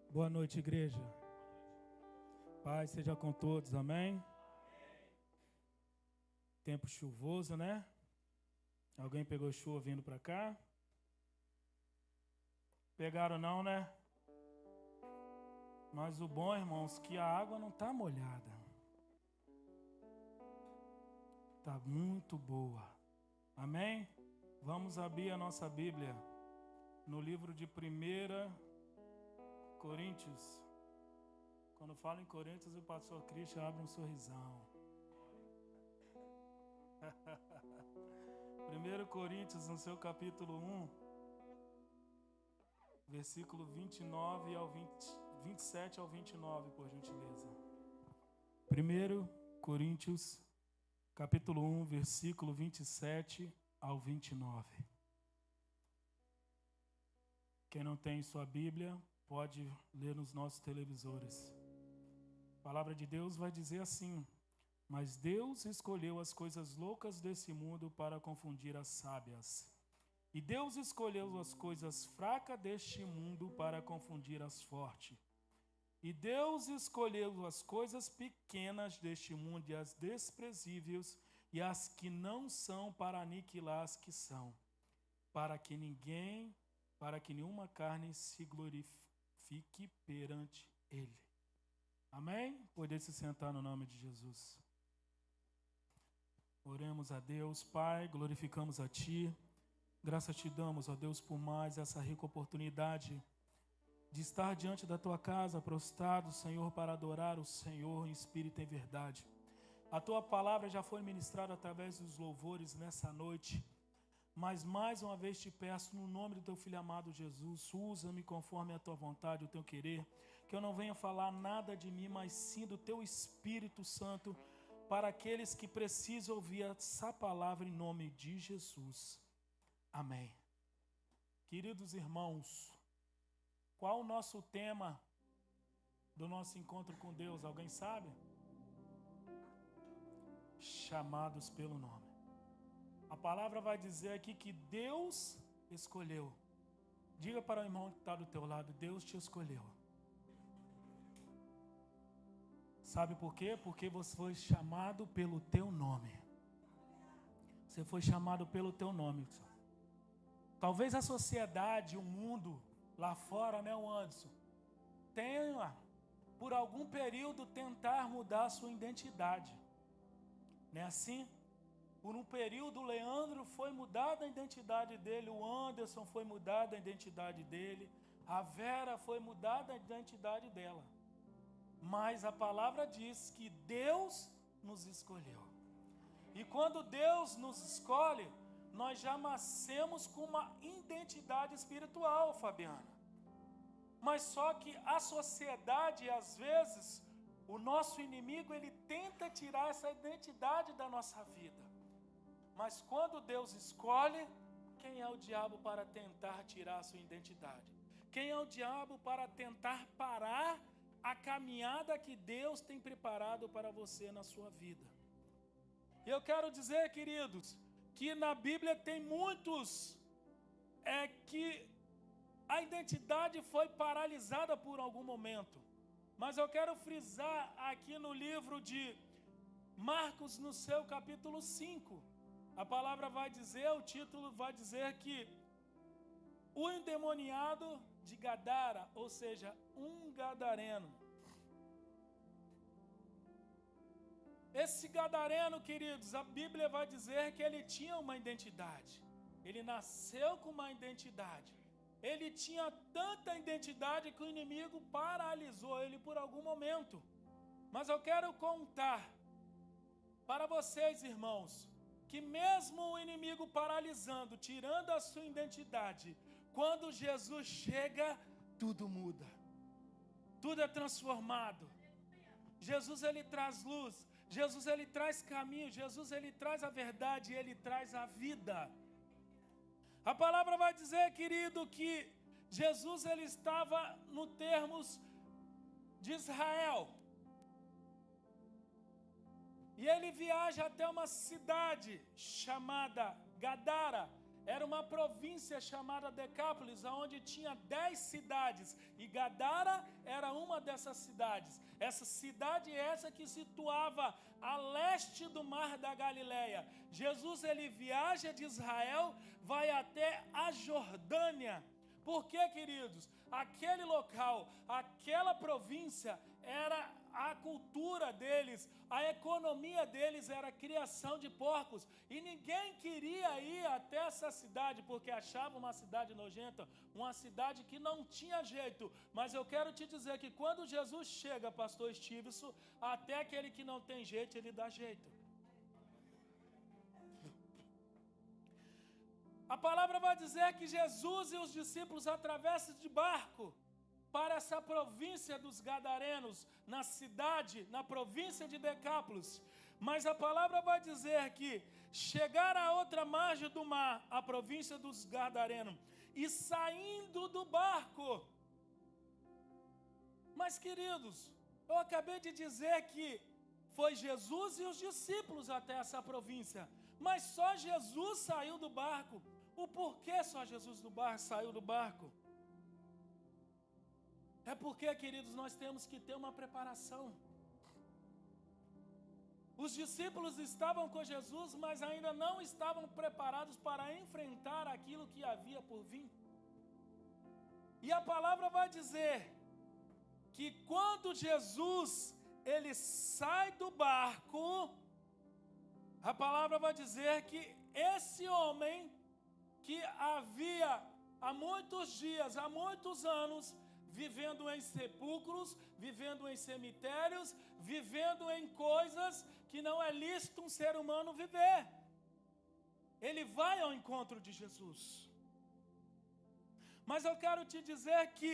Boa noite, igreja. Paz seja com todos, amém? Tempo chuvoso, né? Alguém pegou chuva vindo para cá? Pegaram não, né? Mas o bom, irmãos, que a água não está molhada. Está muito boa. Amém? Vamos abrir a nossa Bíblia no livro de 1 Coríntios. Quando falo em Coríntios, o pastor Cristian abre um sorrisão. 1 Coríntios, no seu capítulo 1, versículo 29 ao 27 ao 29, por gentileza. 1 Coríntios, capítulo 1, versículo 27 ao 29. Quem não tem sua Bíblia, pode ler nos nossos televisores. A palavra de Deus vai dizer assim: mas Deus escolheu as coisas loucas desse mundo para confundir as sábias. E Deus escolheu as coisas fracas deste mundo para confundir as fortes. E Deus escolheu as coisas pequenas deste mundo e as desprezíveis e as que não são para aniquilar as que são, para que nenhuma carne se glorifique perante Ele. Amém? Poder se sentar no nome de Jesus. Oremos a Deus. Pai, glorificamos a Ti. Graças te damos, ó Deus, por mais essa rica oportunidade de estar diante da Tua casa, prostrado, Senhor, para adorar o Senhor em espírito e em verdade. A Tua palavra já foi ministrada através dos louvores nessa noite, mas mais uma vez te peço, no nome do Teu Filho amado Jesus, usa-me conforme a Tua vontade, o Teu querer, que eu não venha falar nada de mim, mas sim do Teu Espírito Santo, para aqueles que precisam ouvir essa palavra em nome de Jesus. Amém. Queridos irmãos, qual o nosso tema do nosso encontro com Deus? Alguém sabe? Chamados pelo nome. A palavra vai dizer aqui que Deus escolheu. Diga para o irmão que está do teu lado: Deus te escolheu. Sabe por quê? Porque você foi chamado pelo teu nome. Você foi chamado pelo teu nome. Talvez a sociedade, o mundo lá fora, né, o Anderson, tenha por algum período tentar mudar a sua identidade. Não é assim? Por um período o Leandro foi mudada a identidade dele, o Anderson foi mudada a identidade dele, a Vera foi mudada a identidade dela. Mas a palavra diz que Deus nos escolheu. E quando Deus nos escolhe, nós já nascemos com uma identidade espiritual, Fabiana. Mas só que a sociedade, às vezes, o nosso inimigo, ele tenta tirar essa identidade da nossa vida. Mas quando Deus escolhe, quem é o diabo para tentar tirar a sua identidade? Quem é o diabo para tentar parar a caminhada que Deus tem preparado para você na sua vida? E eu quero dizer, queridos, que na Bíblia tem muitos que a identidade foi paralisada por algum momento. Mas eu quero frisar aqui no livro de Marcos, no seu capítulo 5. A palavra vai dizer, o título vai dizer que o endemoniado de Gadara, ou seja, um gadareno. Esse gadareno, queridos, a Bíblia vai dizer que ele tinha uma identidade. Ele nasceu com uma identidade. Ele tinha tanta identidade que o inimigo paralisou ele por algum momento. Mas eu quero contar para vocês, irmãos, que mesmo o inimigo paralisando, tirando a sua identidade, quando Jesus chega, tudo muda. Tudo é transformado. Jesus, ele traz luz. Jesus, ele traz caminho. Jesus, ele traz a verdade. Ele traz a vida. A palavra vai dizer, querido, que Jesus, ele estava no termos de Israel. E ele viaja até uma cidade chamada Gadara. era uma província chamada Decápolis, onde tinha 10 cidades, e Gadara era uma dessas cidades. Essa cidade é essa que situava a leste do mar da Galileia. Jesus, ele viaja de Israel, vai até a Jordânia. Por quê, queridos? Aquele local, aquela província, era a cultura deles, a economia deles era a criação de porcos. E ninguém queria ir até essa cidade, porque achava uma cidade nojenta, uma cidade que não tinha jeito. Mas eu quero te dizer que quando Jesus chega, pastor Stevenson, até aquele que não tem jeito, ele dá jeito. A palavra vai dizer que Jesus e os discípulos atravessam de barco para essa província dos Gadarenos, na cidade, na província de Decápolis. Mas a palavra vai dizer que chegaram à outra margem do mar, a província dos Gadarenos, e saindo do barco. Mas, queridos, eu acabei de dizer que foi Jesus e os discípulos até essa província, mas só Jesus saiu do barco. O porquê só Jesus saiu do barco? É porque, queridos, nós temos que ter uma preparação. Os discípulos estavam com Jesus, mas ainda não estavam preparados para enfrentar aquilo que havia por vir. E a palavra vai dizer que quando Jesus, ele sai do barco, a palavra vai dizer que esse homem que havia há muitos dias, há muitos anos, vivendo em sepulcros, vivendo em cemitérios, vivendo em coisas que não é lícito um ser humano viver. Ele vai ao encontro de Jesus. Mas eu quero te dizer que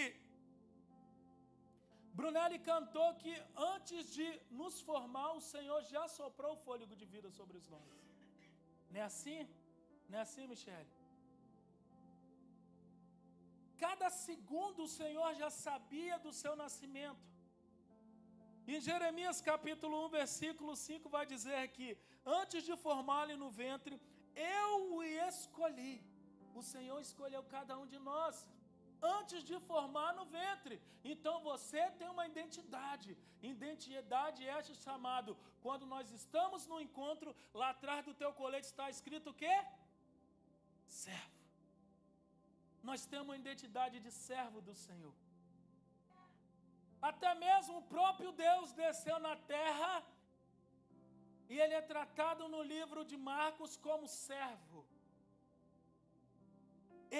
Brunelli cantou que antes de nos formar, o Senhor já soprou o fôlego de vida sobre nós. Não é assim? Não é assim, Michele? Cada segundo o Senhor já sabia do seu nascimento. Em Jeremias capítulo 1, versículo 5 vai dizer que antes de formá-lo no ventre, eu o escolhi. O Senhor escolheu cada um de nós antes de formar no ventre. Então você tem uma identidade. Identidade esta chamada, quando nós estamos no encontro, lá atrás do teu colete está escrito o quê? Servo. Nós temos uma identidade de servo do Senhor. Até mesmo o próprio Deus desceu na terra e ele é tratado no livro de Marcos como servo.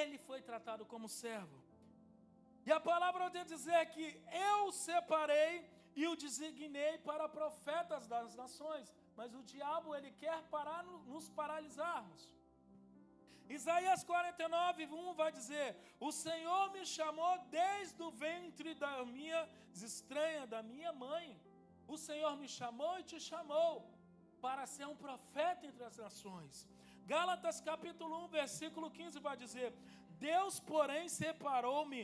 Ele foi tratado como servo. E a palavra vai dizer que eu o separei e o designei para profetas das nações. Mas o diabo, ele quer nos paralisarmos. Isaías 49, 1 vai dizer: o Senhor me chamou desde o ventre da minha estranha, da minha mãe. O Senhor me chamou e te chamou para ser um profeta entre as nações. Gálatas capítulo 1, versículo 15 vai dizer: Deus, porém, separou-me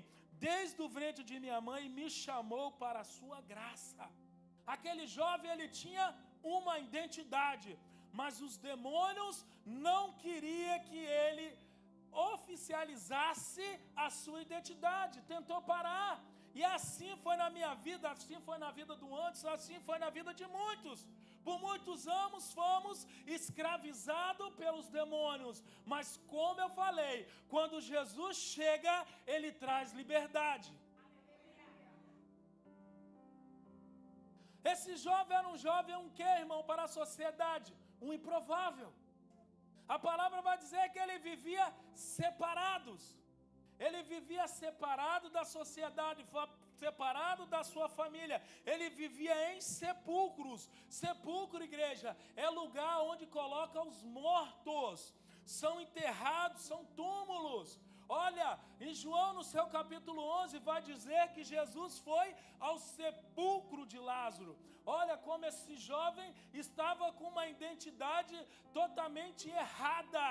desde o ventre de minha mãe e me chamou para a sua graça. Aquele jovem, ele tinha uma identidade, mas os demônios não queriam que ele oficializasse a sua identidade, tentou parar. E assim foi na minha vida, assim foi na vida do antes, assim foi na vida de muitos. Por muitos anos fomos escravizados pelos demônios, mas como eu falei, quando Jesus chega, ele traz liberdade. Esse jovem era um jovem, um quê, irmão, para a sociedade? Um improvável. A palavra vai dizer que ele vivia separados. Ele vivia separado da sociedade, separado da sua família. Ele vivia em sepulcros. Sepulcro, igreja, é lugar onde coloca os mortos. São enterrados, são túmulos. Olha, em João, no seu capítulo 11, vai dizer que Jesus foi ao sepulcro de Lázaro. Olha como esse jovem estava com uma identidade totalmente errada.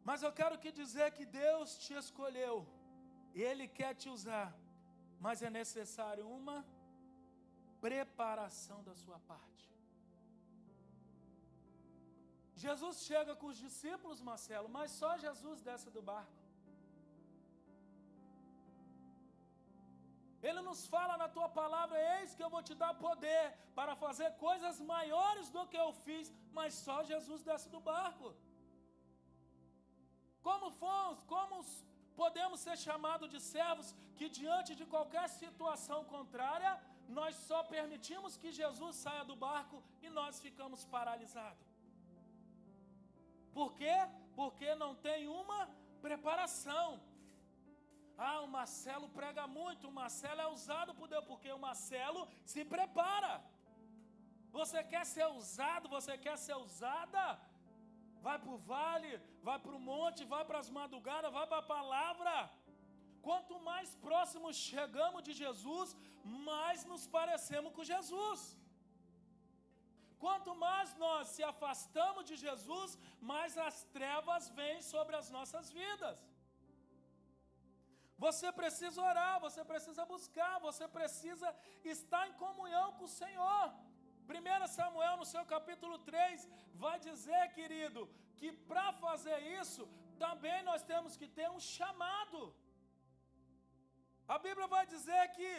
Mas eu quero te dizer que Deus te escolheu. Ele quer te usar. Mas é necessário uma preparação da sua parte. Jesus chega com os discípulos, Marcelo, mas só Jesus desce do barco. Ele nos fala na tua palavra: eis que eu vou te dar poder para fazer coisas maiores do que eu fiz, mas só Jesus desce do barco. Como podemos ser chamados de servos que diante de qualquer situação contrária, nós só permitimos que Jesus saia do barco e nós ficamos paralisados? Por quê? Porque não tem uma preparação. O Marcelo prega muito, o Marcelo é usado por Deus, porque o Marcelo se prepara. Você quer ser usado, você quer ser usada? Vai para o vale, vai para o monte, vai para as madrugadas, vai para a palavra. Quanto mais próximos chegamos de Jesus, mais nos parecemos com Jesus. Quanto mais nós se afastamos de Jesus, mais as trevas vêm sobre as nossas vidas. Você precisa orar, você precisa buscar, você precisa estar em comunhão com o Senhor. 1 Samuel, no seu capítulo 3, vai dizer, querido, que para fazer isso, também nós temos que ter um chamado. A Bíblia vai dizer que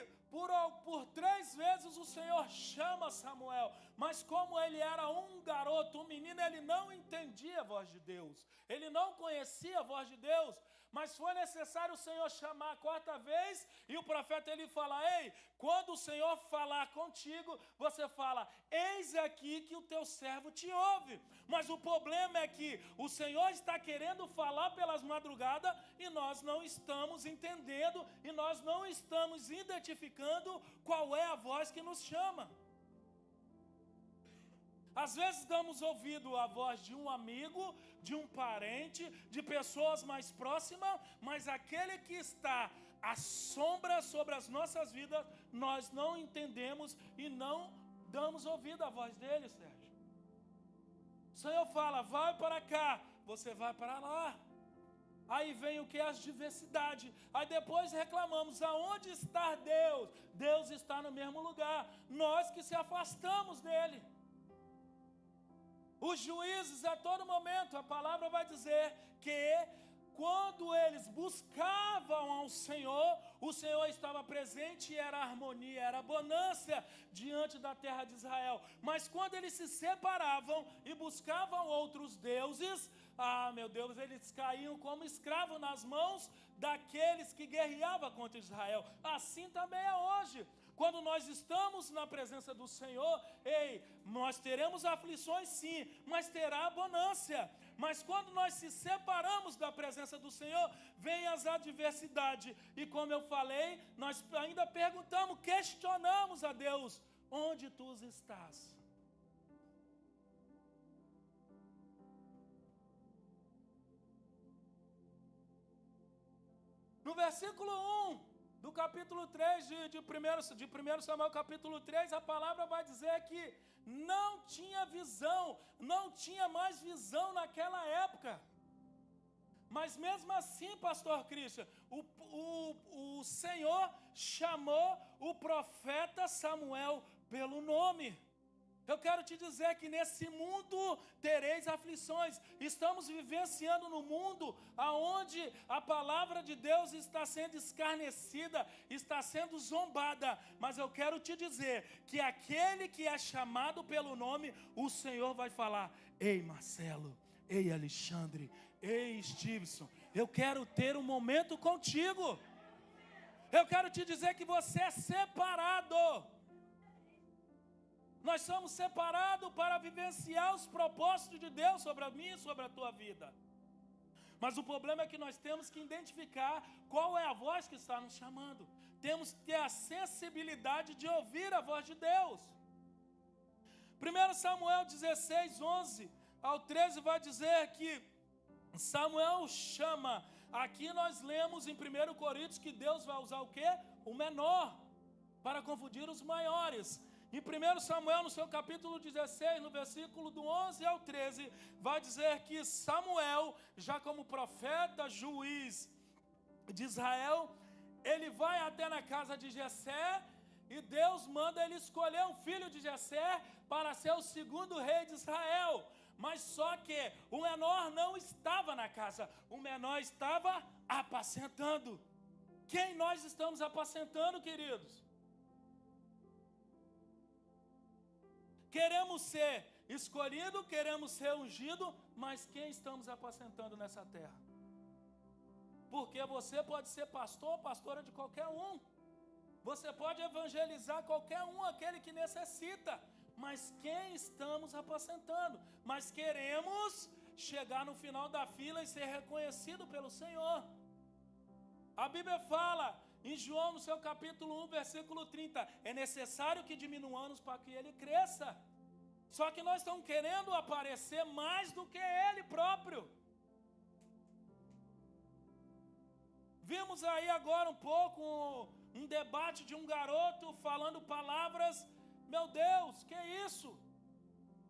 por 3 vezes o Senhor chama Samuel, mas como ele era um garoto, um menino, ele não entendia a voz de Deus, ele não conhecia a voz de Deus, mas foi necessário o Senhor chamar a 4ª vez, e o profeta ele fala: ei, quando o Senhor falar contigo, você fala: eis aqui que o teu servo te ouve. Mas o problema é que o Senhor está querendo falar pelas madrugadas e nós não estamos entendendo e nós não estamos identificando qual é a voz que nos chama. Às vezes damos ouvido à voz de um amigo, de um parente, de pessoas mais próximas, mas aquele que está à sombra sobre as nossas vidas, nós não entendemos e não damos ouvido à voz dele, Sérgio. O Senhor fala: vai para cá, você vai para lá. Aí vem o que? As diversidades. Aí depois reclamamos: aonde está Deus? Deus está no mesmo lugar, nós que se afastamos dele. Os juízes, a todo momento, a palavra vai dizer que quando eles buscavam ao Senhor, o Senhor estava presente e era harmonia, era bonança diante da terra de Israel. Mas quando eles se separavam e buscavam outros deuses, meu Deus, eles caíam como escravos nas mãos daqueles que guerreavam contra Israel. Assim também é hoje. Quando nós estamos na presença do Senhor, nós teremos aflições sim, mas terá bonança. Mas quando nós se separamos da presença do Senhor, vem as adversidades. E como eu falei, nós ainda perguntamos, questionamos a Deus: onde tu estás? No versículo 1 do capítulo 3 de 1 Samuel capítulo 3, a palavra vai dizer que não tinha visão, não tinha mais visão naquela época. Mas mesmo assim, pastor Christian, o Senhor chamou o profeta Samuel pelo nome. Eu quero te dizer que nesse mundo tereis aflições. Estamos vivenciando no mundo onde a palavra de Deus está sendo escarnecida, está sendo zombada. Mas eu quero te dizer que aquele que é chamado pelo nome, o Senhor vai falar: ei Marcelo, ei Alexandre, ei Stevenson, eu quero ter um momento contigo. Eu quero te dizer que você é separado. Nós somos separados para vivenciar os propósitos de Deus sobre a minha e sobre a tua vida. Mas o problema é que nós temos que identificar qual é a voz que está nos chamando. Temos que ter a sensibilidade de ouvir a voz de Deus. 1 Samuel 16, 11 ao 13 vai dizer que Samuel chama. Aqui nós lemos em 1 Coríntios que Deus vai usar o quê? O menor para confundir os maiores. Em 1 Samuel, no seu capítulo 16, no versículo do 11 ao 13, vai dizer que Samuel, já como profeta, juiz de Israel, ele vai até na casa de Jessé E Deus manda ele escolher um filho de Jessé para ser o segundo rei de Israel. Mas só que o menor não estava na casa, o menor estava apacentando. Quem nós estamos apacentando, queridos? Queremos ser escolhido, queremos ser ungido, mas quem estamos apacentando nessa terra? Porque você pode ser pastor, pastora de qualquer um. Você pode evangelizar qualquer um, aquele que necessita. Mas quem estamos apacentando? Mas queremos chegar no final da fila e ser reconhecido pelo Senhor. A Bíblia fala em João, no seu capítulo 1, versículo 30, é necessário que diminuamos para que ele cresça. Só que nós estamos querendo aparecer mais do que ele próprio. Vimos aí agora um pouco um debate de um garoto falando palavras. Meu Deus, que é isso?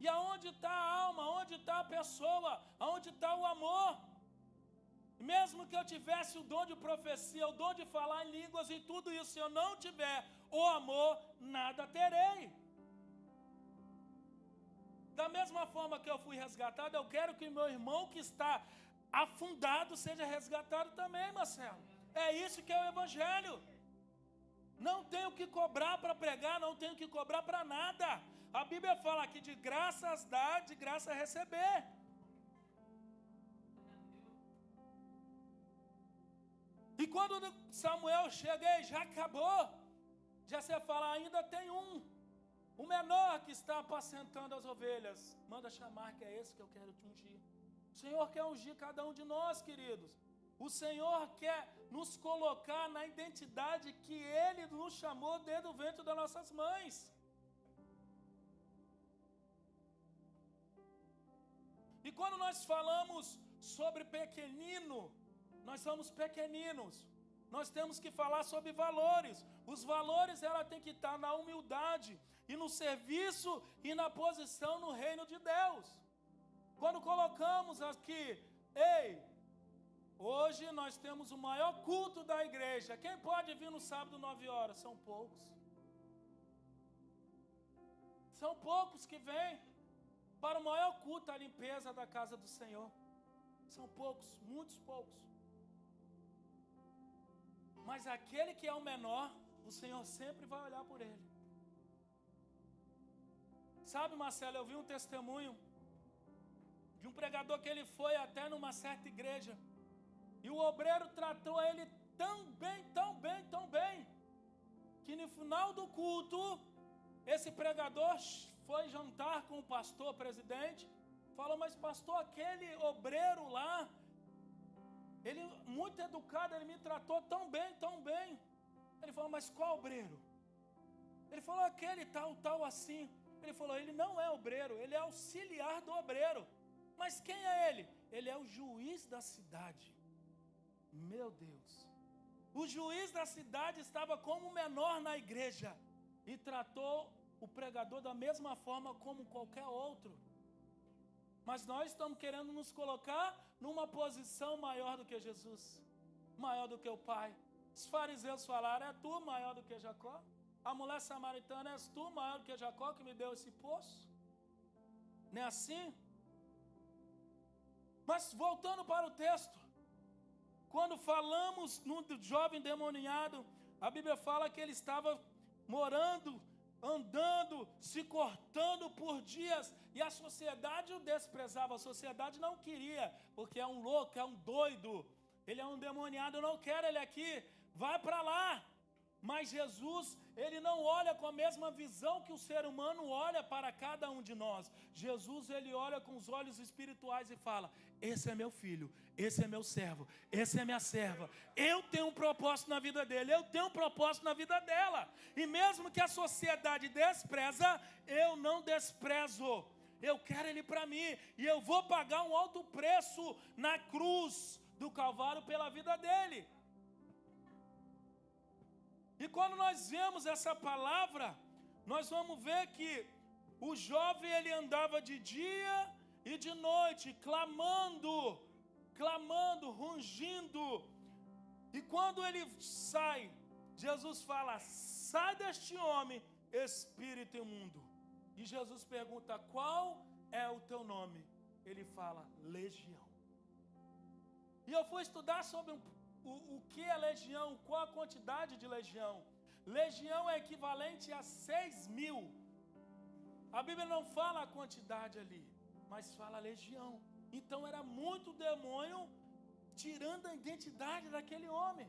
E aonde está a alma? Aonde está a pessoa? Aonde está o amor? Mesmo que eu tivesse o dom de profecia, o dom de falar em línguas e tudo isso, se eu não tiver o amor, nada terei. Da mesma forma que eu fui resgatado, eu quero que meu irmão que está afundado seja resgatado também, Marcelo. É isso que é o Evangelho. Não tenho que cobrar para pregar, não tenho que cobrar para nada. A Bíblia fala aqui de graças dar, de graça receber. E quando Samuel chega e já acabou, já você fala, ainda tem o menor que está apacentando as ovelhas. Manda chamar, que é esse que eu quero te ungir. O Senhor quer ungir cada um de nós, queridos. O Senhor quer nos colocar na identidade que Ele nos chamou desde o ventre das nossas mães. E quando nós falamos sobre pequenino, nós somos pequeninos. Nós temos que falar sobre valores. Os valores, ela tem que estar na humildade e no serviço e na posição no reino de Deus. Quando colocamos aqui, ei, hoje nós temos o maior culto da igreja. Quem pode vir no sábado 9 horas? São poucos. São poucos que vêm para o maior culto, a limpeza da casa do Senhor. São poucos, muitos poucos. Mas aquele que é o menor, o Senhor sempre vai olhar por ele. Sabe, Marcelo, eu vi um testemunho de um pregador que ele foi até numa certa igreja. E o obreiro tratou ele tão bem, que no final do culto, esse pregador foi jantar com o pastor, presidente, falou, mas pastor, aquele obreiro lá, ele muito educado, ele me tratou tão bem. Ele falou, mas qual obreiro? Ele falou, aquele tal assim. Ele falou, ele não é obreiro, ele é auxiliar do obreiro. Mas quem é ele? Ele é o juiz da cidade. Meu Deus. O juiz da cidade estava como menor na igreja e tratou o pregador da mesma forma como qualquer outro. Mas nós estamos querendo nos colocar numa posição maior do que Jesus, maior do que o Pai. Os fariseus falaram, é tu maior do que Jacó? A mulher samaritana, és tu maior do que Jacó que me deu esse poço? Não é assim? Mas voltando para o texto, quando falamos no jovem endemoniado, a Bíblia fala que ele estava morando, andando, se cortando por dias, e a sociedade o desprezava, a sociedade não queria, porque é um louco, é um doido, ele é um endemoniado, eu não quero ele aqui, vai para lá. Mas Jesus, ele não olha com a mesma visão que o ser humano olha para cada um de nós. Jesus, ele olha com os olhos espirituais e fala, esse é meu filho, esse é meu servo, esse é minha serva. Eu tenho um propósito na vida dele, eu tenho um propósito na vida dela. E mesmo que a sociedade despreza, eu não desprezo. Eu quero ele para mim e eu vou pagar um alto preço na cruz do Calvário pela vida dele. E quando nós vemos essa palavra, nós vamos ver que o jovem ele andava de dia e de noite, clamando, rungindo. E quando ele sai Jesus fala: sai deste homem, espírito imundo. E Jesus pergunta: qual é o teu nome? Ele fala: Legião. E eu fui estudar sobre o que é legião, qual a quantidade de legião. Legião é equivalente a 6.000. A Bíblia não fala a quantidade ali, mas fala legião. Então era muito demônio tirando a identidade daquele homem.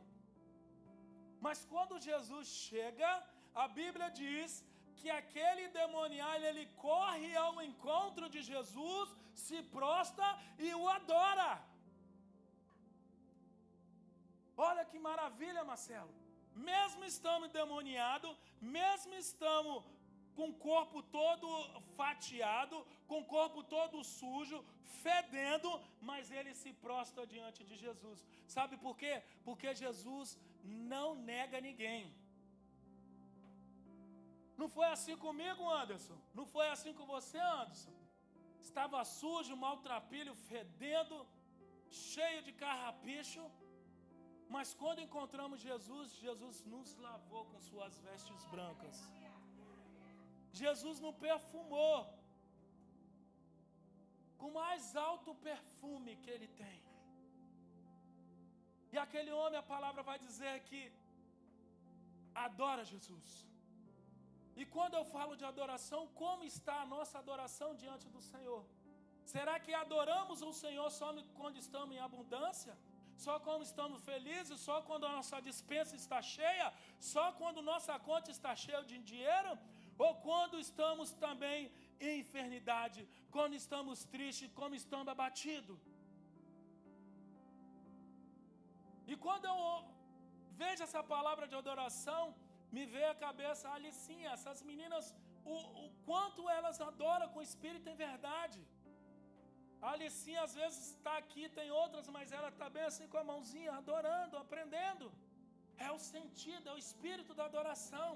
Mas quando Jesus chega, a Bíblia diz que aquele demoniado, ele corre ao encontro de Jesus, se prostra e o adora. Olha que maravilha, Marcelo. Mesmo estamos endemoniados, mesmo estamos com o corpo todo fatiado, com o corpo todo sujo, fedendo, mas ele se prostra diante de Jesus. Sabe por quê? Porque Jesus não nega ninguém. Não foi assim comigo, Anderson? Não foi assim com você, Anderson? Estava sujo, maltrapilho, fedendo, cheio de carrapicho. Mas quando encontramos Jesus, Jesus nos lavou com suas vestes brancas. Jesus nos perfumou com o mais alto perfume que ele tem. E aquele homem, a palavra vai dizer que adora Jesus. E quando eu falo de adoração, como está a nossa adoração diante do Senhor? Será que adoramos o Senhor só quando estamos em abundância? Só quando estamos felizes? Só quando a nossa despensa está cheia? Só quando nossa conta está cheia de dinheiro? Ou quando estamos também em enfermidade? Quando estamos tristes? Quando estamos abatidos? E quando eu vejo essa palavra de adoração, me veio à cabeça a Alicinha, essas meninas, o quanto elas adoram com espírito e verdade. A Alicinha às vezes está aqui, tem outras, mas ela está bem assim com a mãozinha, adorando, aprendendo. É o sentido, é o espírito da adoração.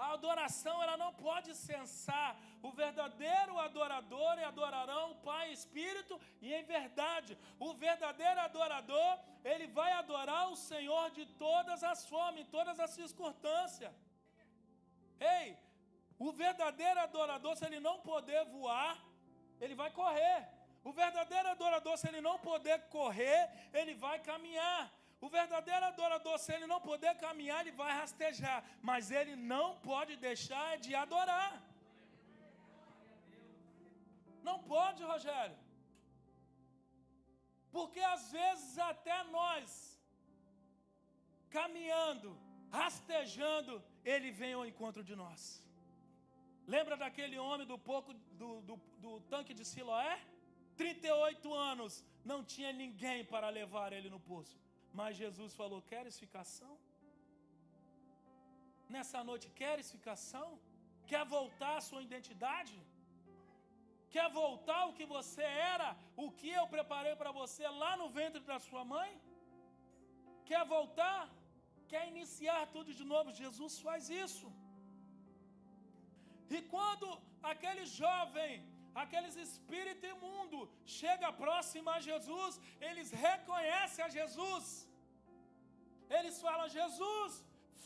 A adoração, ela não pode cessar. O verdadeiro adorador adorarão o Pai em espírito e em verdade. O verdadeiro adorador, ele vai adorar o Senhor de todas as formas, em todas as circunstâncias. Ei, o verdadeiro adorador, se ele não poder voar, ele vai correr. O verdadeiro adorador, se ele não poder correr, ele vai caminhar. O verdadeiro adorador, se ele não poder caminhar, ele vai rastejar. Mas ele não pode deixar de adorar. Não pode, Rogério. Porque às vezes até nós, caminhando, rastejando, ele vem ao encontro de nós. Lembra daquele homem do tanque de Siloé? 38 anos, não tinha ninguém para levar ele no poço. Mas Jesus falou: queres ficação? Nessa noite, queres ficação? Quer voltar à sua identidade? Quer voltar ao que você era? O que eu preparei para você lá no ventre da sua mãe? Quer voltar? Quer iniciar tudo de novo? Jesus faz isso. E quando aquele jovem, aqueles espíritos imundos chegam próximo a Jesus, eles reconhecem a Jesus. Eles falam: Jesus,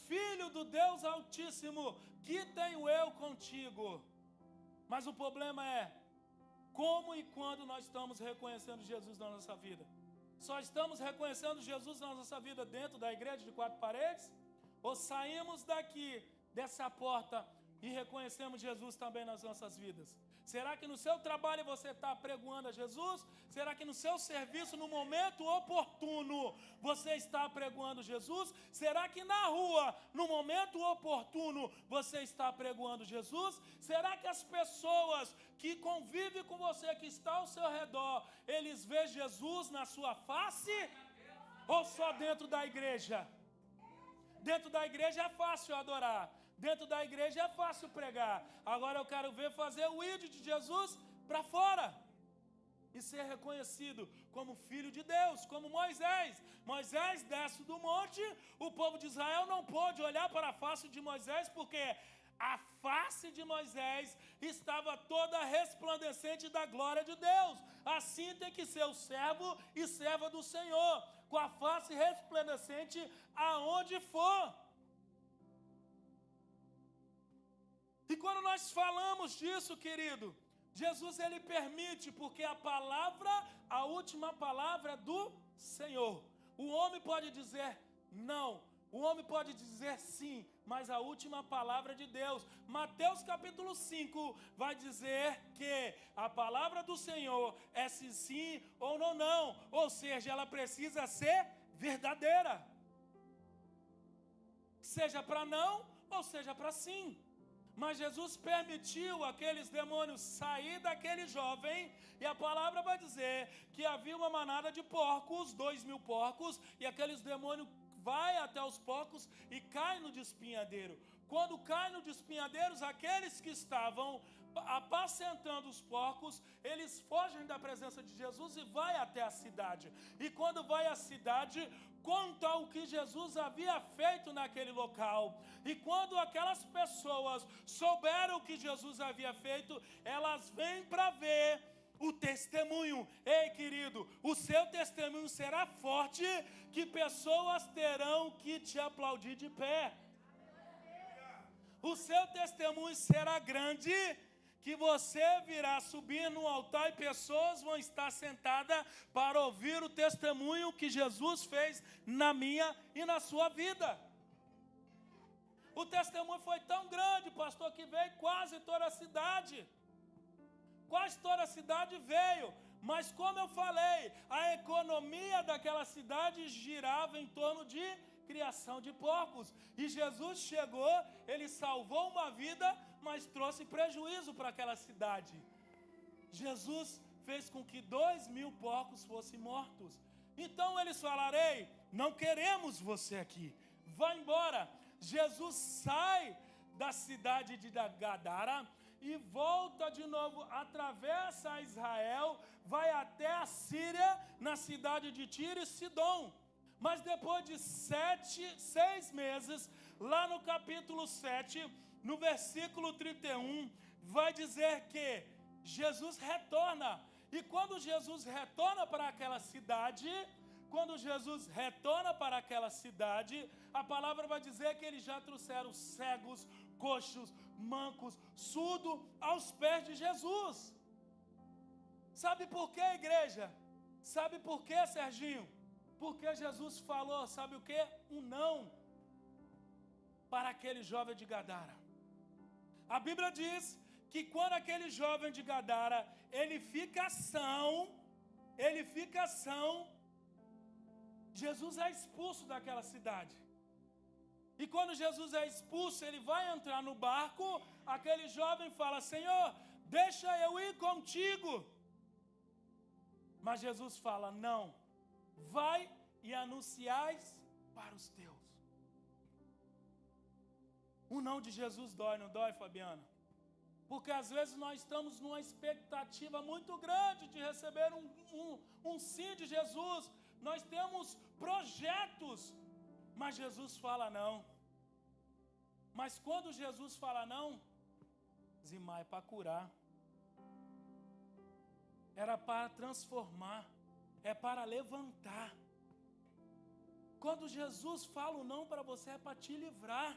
Filho do Deus Altíssimo, que tenho eu contigo? Mas o problema é, como e quando nós estamos reconhecendo Jesus na nossa vida? Só estamos reconhecendo Jesus na nossa vida dentro da igreja de 4 paredes? Ou saímos daqui, dessa porta, e reconhecemos Jesus também nas nossas vidas? Será que no seu trabalho você está apregoando a Jesus? Será que no seu serviço, no momento oportuno, você está apregoando Jesus? Será que na rua, no momento oportuno, você está apregoando Jesus? Será que as pessoas que convivem com você, que estão ao seu redor, eles veem Jesus na sua face? Ou só dentro da igreja? Dentro da igreja é fácil adorar. Dentro da igreja é fácil pregar. Agora eu quero ver fazer o ID de Jesus para fora. E ser reconhecido como filho de Deus, como Moisés. Moisés desce do monte, o povo de Israel não pôde olhar para a face de Moisés, porque a face de Moisés estava toda resplandecente da glória de Deus. Assim tem que ser o servo e serva do Senhor, com a face resplandecente aonde for. E quando nós falamos disso, querido, Jesus ele permite, porque a última palavra é do Senhor. O homem pode dizer não, o homem pode dizer sim, mas a última palavra é de Deus. Mateus capítulo 5 vai dizer que a palavra do Senhor é sim, sim ou não, não. Ou seja, ela precisa ser verdadeira. Seja para não ou seja para sim. Mas Jesus permitiu aqueles demônios sair daquele jovem, e a palavra vai dizer que havia uma manada de porcos, 2.000 porcos, e aqueles demônios vai até os porcos e cai no despenhadeiro. Quando cai no despenhadeiro, aqueles que estavam apacentando os porcos, eles fogem da presença de Jesus e vai até a cidade. E quando vai à cidade, conta o que Jesus havia feito naquele local. E quando aquelas pessoas souberam o que Jesus havia feito, elas vêm para ver o testemunho. Ei, querido, o seu testemunho será forte, que pessoas terão que te aplaudir de pé. O seu testemunho será grande, que você virá subir no altar e pessoas vão estar sentadas para ouvir o testemunho que Jesus fez na minha e na sua vida. O testemunho foi tão grande, pastor, que veio quase toda a cidade. Quase toda a cidade veio. Mas como eu falei, a economia daquela cidade girava em torno de criação de porcos. E Jesus chegou, ele salvou uma vida, mas trouxe prejuízo para aquela cidade. Jesus fez com que 2.000 porcos fossem mortos. Então eles falaram: ei, não queremos você aqui, vá embora. Jesus sai da cidade de Gadara e volta de novo, atravessa Israel, vai até a Síria, na cidade de Tiro e Sidom. Mas depois de 6 meses, lá no capítulo 7, no versículo 31, vai dizer que Jesus retorna. E quando Jesus retorna para aquela cidade, a palavra vai dizer que eles já trouxeram cegos, coxos, mancos, surdos aos pés de Jesus. Sabe por quê, igreja? Sabe por quê, Serginho? Porque Jesus falou, sabe o quê? Um não para aquele jovem de Gadara. A Bíblia diz que quando aquele jovem de Gadara, ele fica são, Jesus é expulso daquela cidade. E quando Jesus é expulso, ele vai entrar no barco, aquele jovem fala: Senhor, deixa eu ir contigo. Mas Jesus fala: não, vai e anunciais para os teus. O não de Jesus dói, não dói, Fabiana? Porque às vezes nós estamos numa expectativa muito grande de receber um sim de Jesus. Nós temos projetos, mas Jesus fala não. Mas quando Jesus fala não, Zimar, é para curar, era para transformar, é para levantar. Quando Jesus fala o não para você, é para te livrar.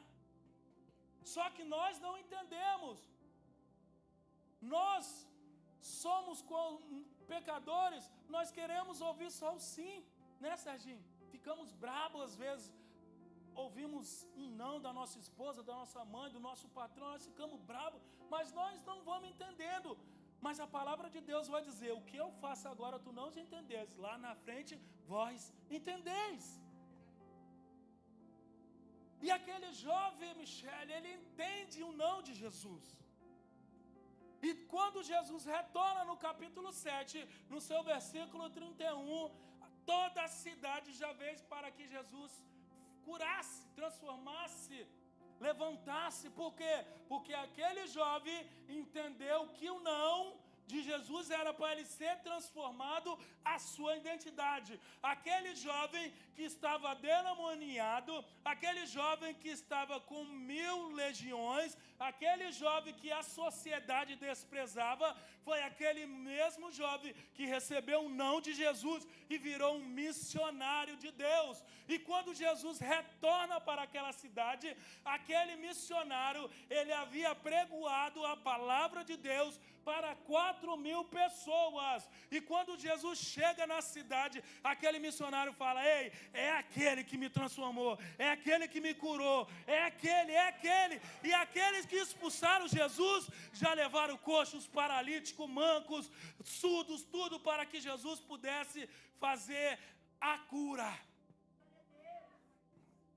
Só que nós não entendemos. Nós somos pecadores, nós queremos ouvir só o sim, né, Serginho? Ficamos bravos às vezes, ouvimos um não da nossa esposa, da nossa mãe, do nosso patrão, nós ficamos bravos, mas nós não vamos entendendo. Mas a palavra de Deus vai dizer: o que eu faço agora tu não entendeis, lá na frente vós entendeis. E aquele jovem, Michele, ele entende o não de Jesus. E quando Jesus retorna no capítulo 7, no seu versículo 31, toda a cidade já veio para que Jesus curasse, transformasse, levantasse. Por quê? Porque aquele jovem entendeu que o não de Jesus era para ele ser transformado a sua identidade. Aquele jovem que estava demoniado, aquele jovem que estava com 1000 legiões, aquele jovem que a sociedade desprezava, foi aquele mesmo jovem que recebeu um não de Jesus e virou um missionário de Deus. E quando Jesus retorna para aquela cidade, aquele missionário, ele havia pregoado a palavra de Deus para 4.000 pessoas. E quando Jesus chega na cidade, aquele missionário fala: ei, é aquele que me transformou, é aquele que me curou, é aquele. E aqueles que expulsaram Jesus, já levaram coxos, paralíticos, mancos, surdos, tudo para que Jesus pudesse fazer a cura.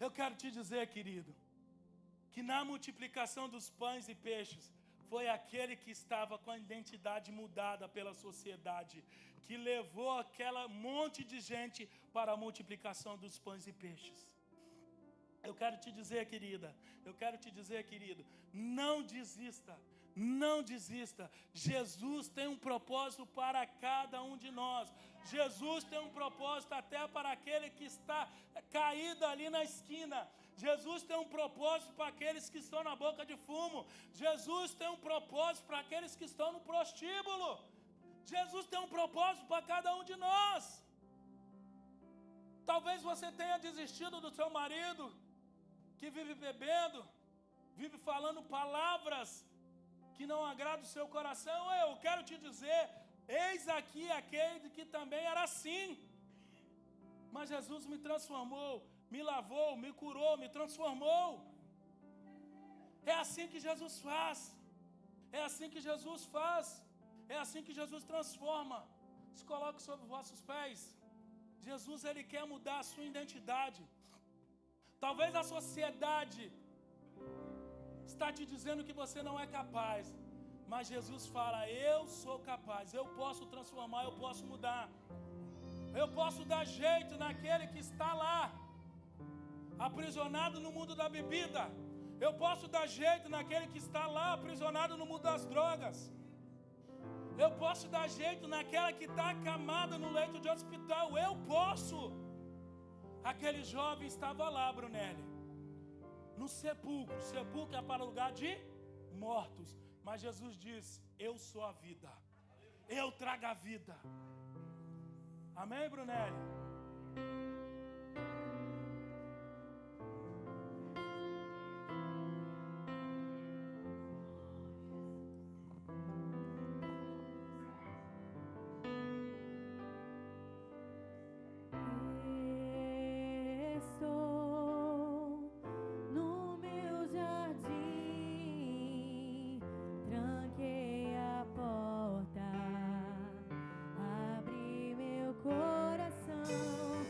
Eu quero te dizer, querido, que na multiplicação dos pães e peixes, foi aquele que estava com a identidade mudada pela sociedade, que levou aquela monte de gente para a multiplicação dos pães e peixes. Eu quero te dizer, querida, querido, não desista, não desista. Jesus tem um propósito para cada um de nós. Jesus tem um propósito até para aquele que está caído ali na esquina. Jesus tem um propósito para aqueles que estão na boca de fumo. Jesus tem um propósito para aqueles que estão no prostíbulo. Jesus tem um propósito para cada um de nós. Talvez você tenha desistido do seu marido, que vive bebendo, vive falando palavras que não agradam o seu coração. Eu quero te dizer, eis aqui aquele que também era assim. Mas Jesus me transformou, me lavou, me curou, me transformou. É assim que Jesus faz. É assim que Jesus faz. É assim que Jesus transforma. Se coloque sobre os vossos pés. Jesus, ele quer mudar a sua identidade. Talvez a sociedade está te dizendo que você não é capaz. Mas Jesus fala: eu sou capaz, eu posso transformar, eu posso mudar. Eu posso dar jeito naquele que está lá, aprisionado no mundo da bebida. Eu posso dar jeito naquele que está lá, aprisionado no mundo das drogas. Eu posso dar jeito naquela que está acamada no leito de hospital. Eu posso. Aquele jovem estava lá, Brunelli, no sepulcro. Sepulcro é para lugar de mortos. Mas Jesus disse: eu sou a vida. Eu trago a vida. Amém, Brunelli? Coração,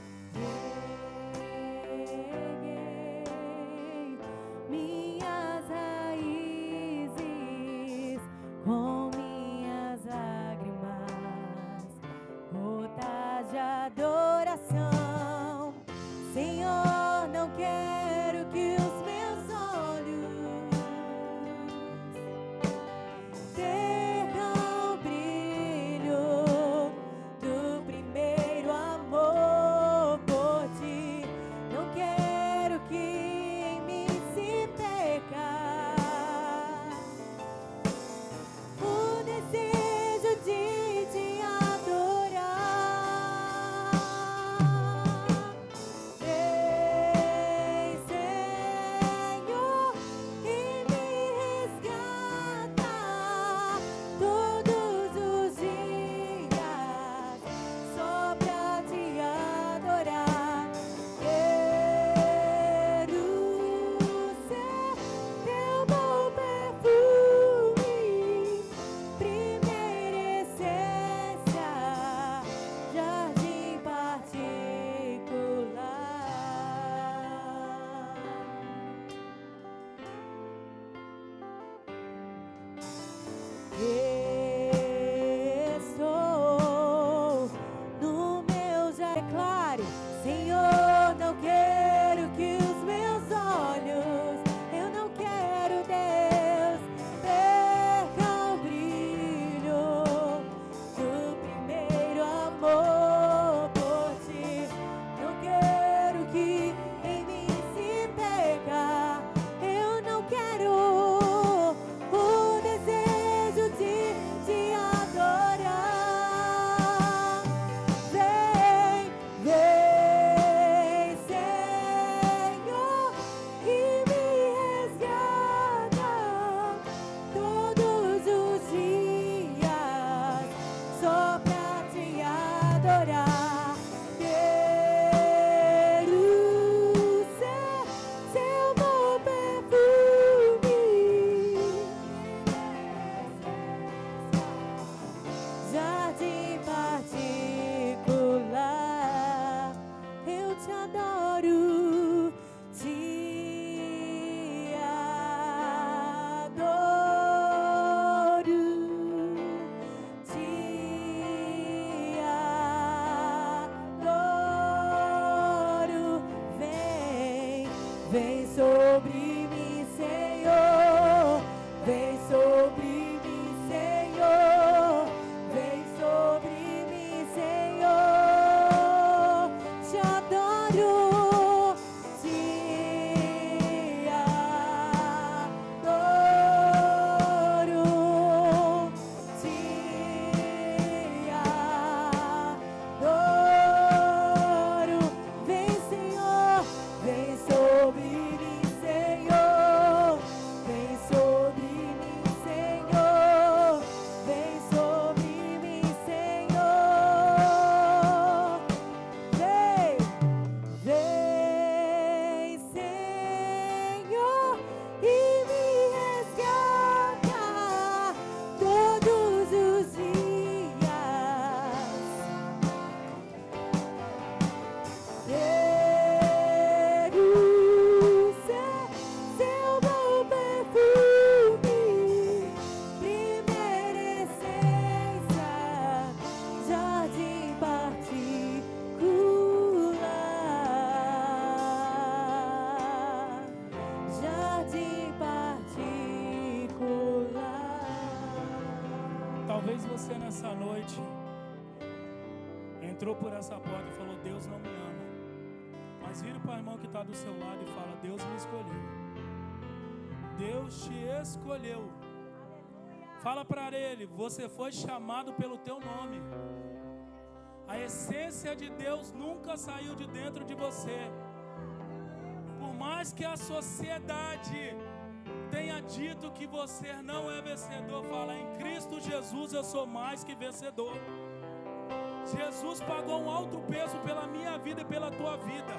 você nessa noite entrou por essa porta e falou: Deus não me ama, mas vira para o irmão que está do seu lado e fala: Deus me escolheu. Deus te escolheu. Fala para ele: você foi chamado pelo teu nome. A essência de Deus nunca saiu de dentro de você. Por mais que a sociedade tenha dito que você não é vencedor, fala: em Cristo Jesus eu sou mais que vencedor. Jesus pagou um alto preço pela minha vida e pela tua vida.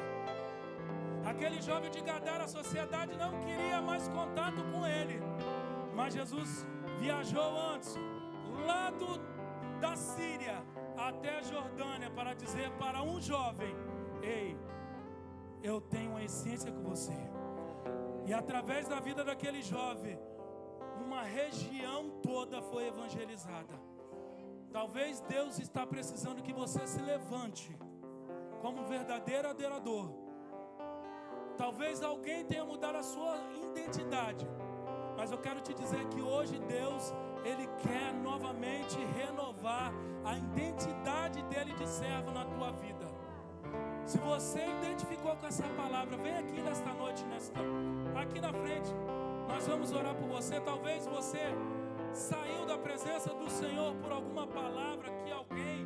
Aquele jovem de Gadara, a sociedade não queria mais contato com ele, mas Jesus viajou antes, lá da Síria até a Jordânia, para dizer para um jovem: ei, eu tenho uma essência com você. E através da vida daquele jovem, uma região toda foi evangelizada. Talvez Deus está precisando que você se levante como um verdadeiro adorador. Talvez alguém tenha mudado a sua identidade, mas eu quero te dizer que hoje Deus, Ele quer novamente renovar a identidade dEle de servo na tua vida. Se você identificou com essa palavra, vem aqui nesta noite, aqui na frente. Nós vamos orar por você. Talvez você saiu da presença do Senhor por alguma palavra que alguém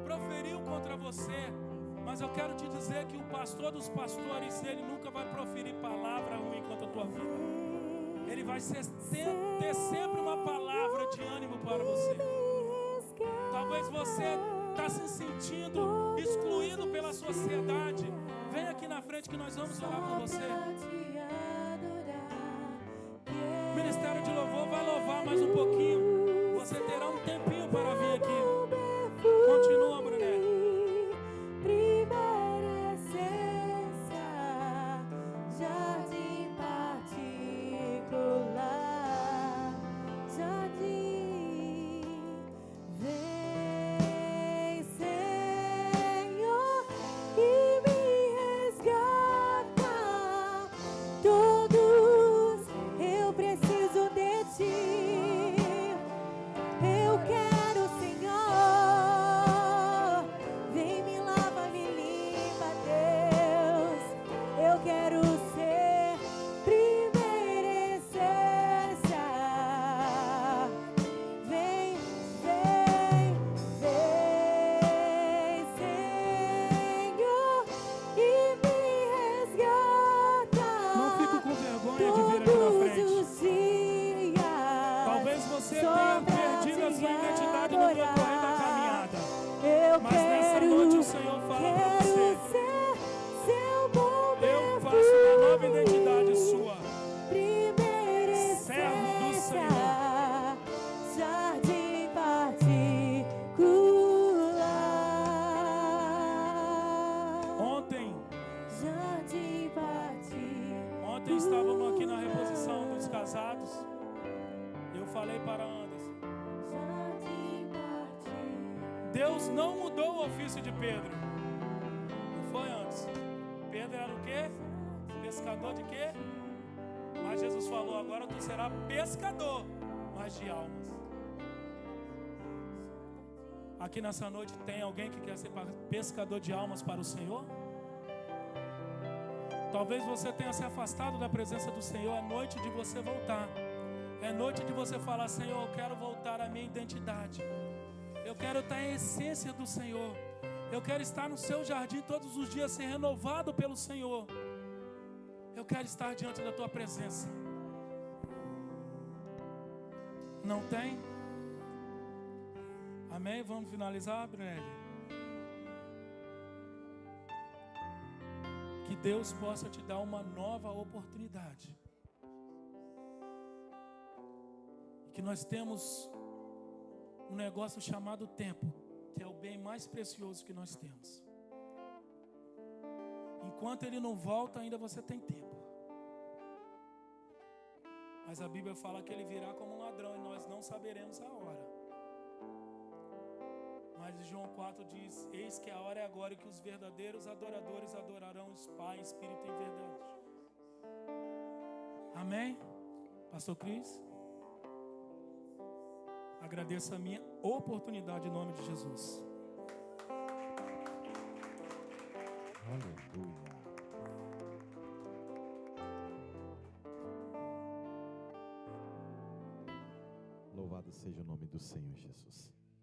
proferiu contra você. Mas eu quero te dizer que o pastor dos pastores, ele nunca vai proferir palavra ruim contra a tua vida. Ele vai ter sempre uma palavra de ânimo para você. Talvez você está se sentindo excluído pela sociedade. Vem aqui na frente que nós vamos orar por você. O Ministério de Louvor vai louvar mais um pouquinho. Você terá um tempinho para vir aqui. Continua, Brunelli. Deus não mudou o ofício de Pedro. Não foi antes. Pedro era o quê? Pescador de quê? Mas Jesus falou: agora tu serás pescador, mas de almas. Aqui nessa noite tem alguém que quer ser pescador de almas para o Senhor? Talvez você tenha se afastado da presença do Senhor. É noite de você voltar. É noite de você falar: Senhor, eu quero voltar à minha identidade. Eu quero estar em essência do Senhor. Eu quero estar no seu jardim todos os dias, ser renovado pelo Senhor. Eu quero estar diante da tua presença. Não tem? Amém? Vamos finalizar, Brunelli? Que Deus possa te dar uma nova oportunidade. E que nós temos um negócio chamado tempo, que é o bem mais precioso que nós temos. Enquanto ele não volta, ainda você tem tempo. Mas a Bíblia fala que ele virá como um ladrão e nós não saberemos a hora. Mas João 4 diz: eis que a hora é agora e que os verdadeiros adoradores adorarão os Pai, Espírito e verdade. Amém? Pastor Cris? Agradeço a minha oportunidade em nome de Jesus. Aleluia. Louvado seja o nome do Senhor Jesus.